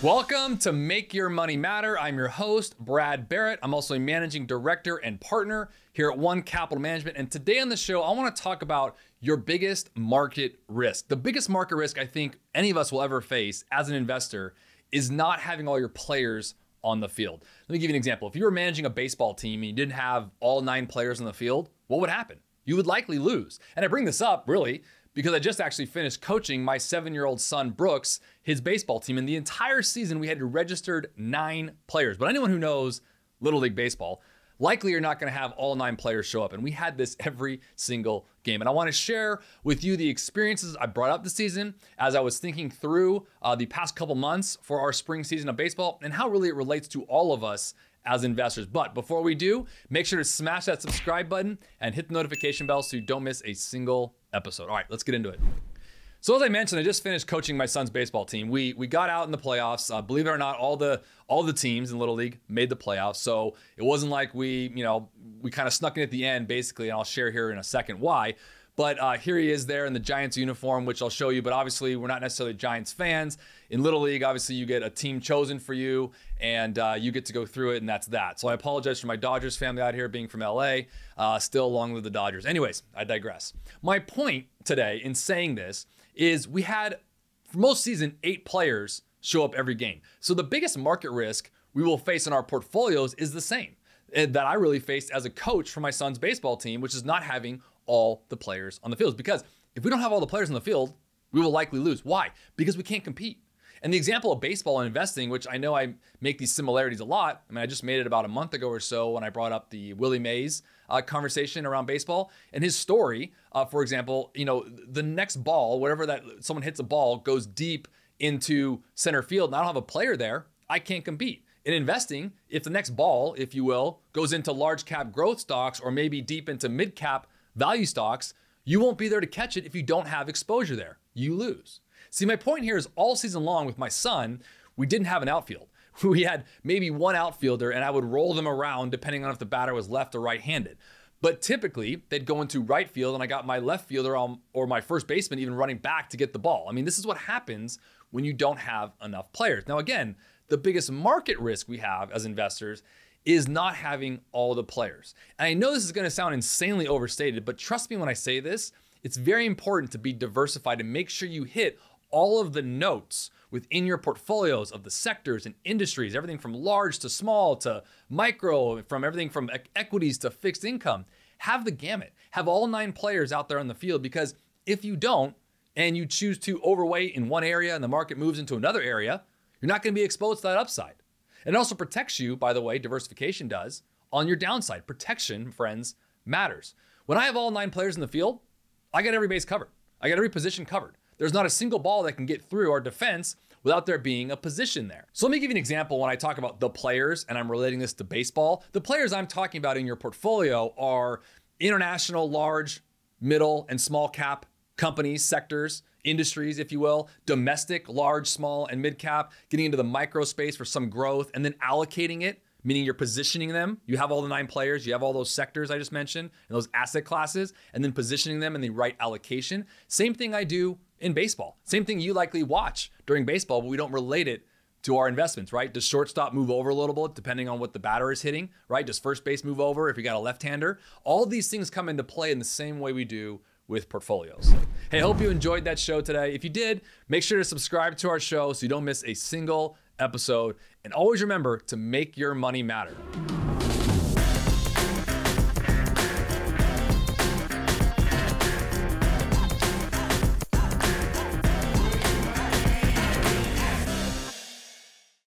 Welcome to Make Your Money Matter. I'm your host, Brad Barrett. I'm also a managing director and partner here at One Capital Management. And today on the show, I want to talk about your biggest market risk. The biggest market risk I think any of us will ever face as an investor is not having all your players on the field. Let me give you an example. If you were managing a baseball team and you didn't have all 9 players on the field, what would happen? You would likely lose. And I bring this up really because I just actually finished coaching my 7-year-old son, Brooks, his baseball team. And the entire season, we had registered 9 players. But anyone who knows Little League Baseball, likely you're not going to have all 9 players show up. And we had this every single game. And I want to share with you the experiences I brought up this season as I was thinking through the past couple months for our spring season of baseball and how really it relates to all of us as investors. But before we do, make sure to smash that subscribe button and hit the notification bell so you don't miss a single episode. All right, let's get into it. So as I mentioned, I just finished coaching my son's baseball team. We got out in the playoffs. Believe it or not, all the teams in Little League made the playoffs. So it wasn't like we kind of snuck in at the end, basically, and I'll share here in a second why. But here he is there in the Giants uniform, which I'll show you. But obviously, we're not necessarily Giants fans. In Little League, obviously, you get a team chosen for you, and you get to go through it, and that's that. So I apologize for my Dodgers family out here being from LA, still along with the Dodgers. Anyways, I digress. My point today in saying this is we had, for most season, 8 players show up every game. So the biggest market risk we will face in our portfolios is the same that I really faced as a coach for my son's baseball team, which is not having all the players on the field. Because if we don't have all the players on the field, we will likely lose. Why? Because we can't compete. And the example of baseball and investing, which I know I make these similarities a lot. I mean, I just made it about a month ago or so when I brought up the Willie Mays conversation around baseball and his story. For example, the next ball, whatever that someone hits a ball, goes deep into center field, and I don't have a player there, I can't compete. In investing, if the next ball, if you will, goes into large cap growth stocks or maybe deep into mid cap value stocks, you won't be there to catch it if you don't have exposure there. You lose. See, my point here is all season long with my son, we didn't have an outfield. We had maybe one outfielder and I would roll them around depending on if the batter was left or right-handed. But typically they'd go into right field and I got my left fielder or my first baseman even running back to get the ball. I mean, this is what happens when you don't have enough players. Now, again, the biggest market risk we have as investors is not having all the players. And I know this is going to sound insanely overstated, but trust me when I say this, it's very important to be diversified and make sure you hit all of the notes within your portfolios of the sectors and industries, everything from large to small to micro, from everything from equities to fixed income. Have the gamut. Have all 9 players out there on the field, because if you don't and you choose to overweight in one area and the market moves into another area, you're not going to be exposed to that upside. And it also protects you, by the way, diversification does, on your downside. Protection, friends, matters. When I have all 9 players in the field, I got every base covered. I got every position covered. There's not a single ball that can get through our defense without there being a position there. So let me give you an example when I talk about the players, and I'm relating this to baseball. The players I'm talking about in your portfolio are international, large, middle, and small cap companies, sectors, industries, if you will, domestic, large, small, and mid cap, getting into the micro space for some growth, and then allocating it, meaning you're positioning them. You have all the 9 players, you have all those sectors I just mentioned, and those asset classes, and then positioning them in the right allocation. Same thing I do in baseball. Same thing you likely watch during baseball, but we don't relate it to our investments, right? Does shortstop move over a little bit depending on what the batter is hitting, right? Does first base move over if you got a left-hander? All these things come into play in the same way we do with portfolios. Hey, I hope you enjoyed that show today. If you did, make sure to subscribe to our show so you don't miss a single episode. And always remember to make your money matter.